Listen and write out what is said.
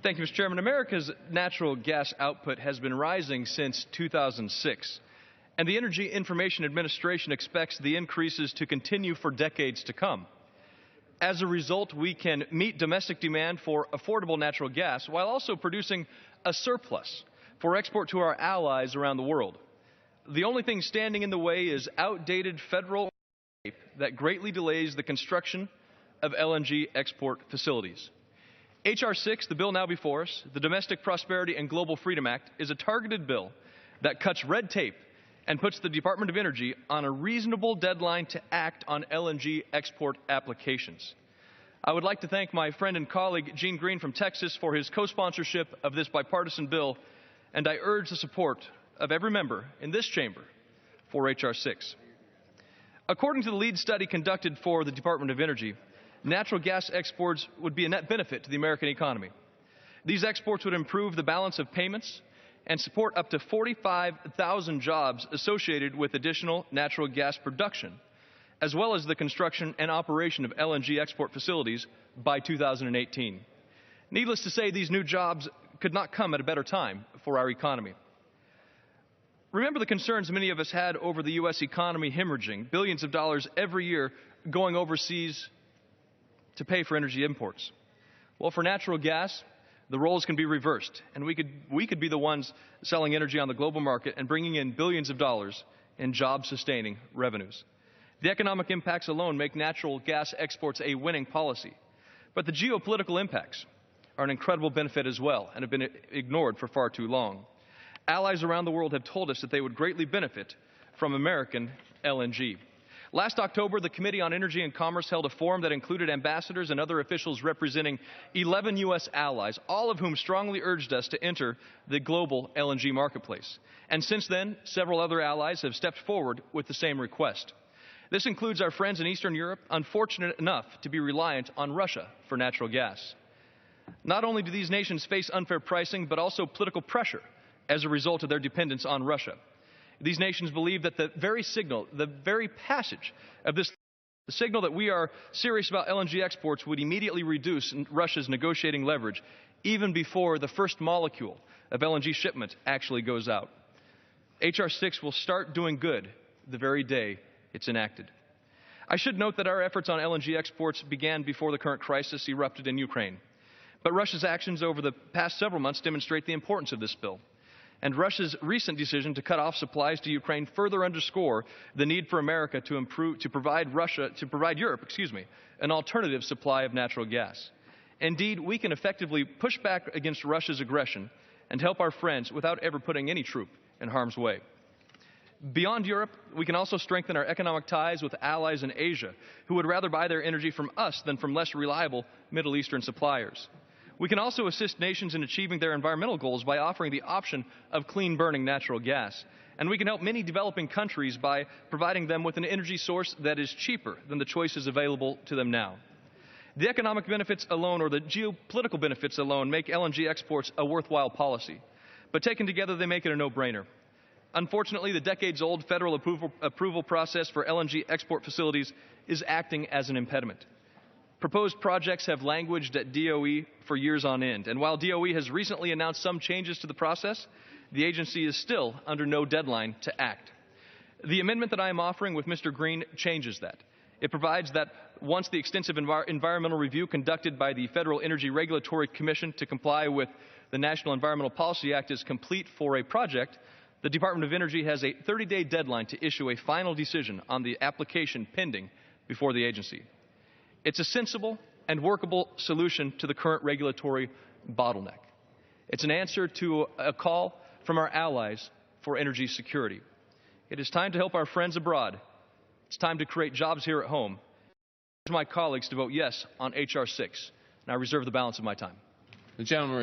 Thank you, Mr. Chairman. America's natural gas output has been rising since 2006, and the Energy Information Administration expects the increases to continue for decades to come. As a result, we can meet domestic demand for affordable natural gas while also producing a surplus for export to our allies around the world. The only thing standing in the way is outdated federal that greatly delays the construction of LNG export facilities. H.R. 6, the bill now before us, the Domestic Prosperity and Global Freedom Act, is a targeted bill that cuts red tape and puts the Department of Energy on a reasonable deadline to act on LNG export applications. I would like to thank my friend and colleague Gene Green from Texas for his co-sponsorship of this bipartisan bill, and I urge the support of every member in this chamber for H.R. 6. According to the lead study conducted for the Department of Energy, natural gas exports would be a net benefit to the American economy. These exports would improve the balance of payments and support up to 45,000 jobs associated with additional natural gas production, as well as the construction and operation of LNG export facilities by 2018. Needless to say, these new jobs could not come at a better time for our economy. Remember the concerns many of us had over the U.S. economy hemorrhaging billions of dollars every year going overseas to pay for energy imports. Well, for natural gas, the roles can be reversed, and we could be the ones selling energy on the global market and bringing in billions of dollars in job-sustaining revenues. The economic impacts alone make natural gas exports a winning policy, but the geopolitical impacts are an incredible benefit as well and have been ignored for far too long. Allies around the world have told us that they would greatly benefit from American LNG. Last October, the Committee on Energy and Commerce held a forum that included ambassadors and other officials representing 11 U.S. allies, all of whom strongly urged us to enter the global LNG marketplace. And since then, several other allies have stepped forward with the same request. This includes our friends in Eastern Europe, unfortunate enough to be reliant on Russia for natural gas. Not only do these nations face unfair pricing, but also political pressure as a result of their dependence on Russia. These nations believe that the very signal, the very passage of the signal that we are serious about LNG exports would immediately reduce Russia's negotiating leverage, even before the first molecule of LNG shipment actually goes out. H.R. 6 will start doing good the very day it's enacted. I should note that our efforts on LNG exports began before the current crisis erupted in Ukraine. But Russia's actions over the past several months demonstrate the importance of this bill. And Russia's recent decision to cut off supplies to Ukraine further underscore the need for America to provide Europe, an alternative supply of natural gas. Indeed, we can effectively push back against Russia's aggression and help our friends without ever putting any troop in harm's way. Beyond Europe, we can also strengthen our economic ties with allies in Asia who would rather buy their energy from us than from less reliable Middle Eastern suppliers. We can also assist nations in achieving their environmental goals by offering the option of clean-burning natural gas. And we can help many developing countries by providing them with an energy source that is cheaper than the choices available to them now. The economic benefits alone, or the geopolitical benefits alone, make LNG exports a worthwhile policy. But taken together, they make it a no-brainer. Unfortunately, the decades-old federal approval process for LNG export facilities is acting as an impediment. Proposed projects have languished at DOE for years on end, and while DOE has recently announced some changes to the process, the agency is still under no deadline to act. The amendment that I am offering with Mr. Green changes that. It provides that once the extensive environmental review conducted by the Federal Energy Regulatory Commission to comply with the National Environmental Policy Act is complete for a project, the Department of Energy has a 30-day deadline to issue a final decision on the application pending before the agency. It's a sensible and workable solution to the current regulatory bottleneck. It's an answer to a call from our allies for energy security. It is time to help our friends abroad. It's time to create jobs here at home. I urge my colleagues to vote yes on H.R. 6, and I reserve the balance of my time. The gentleman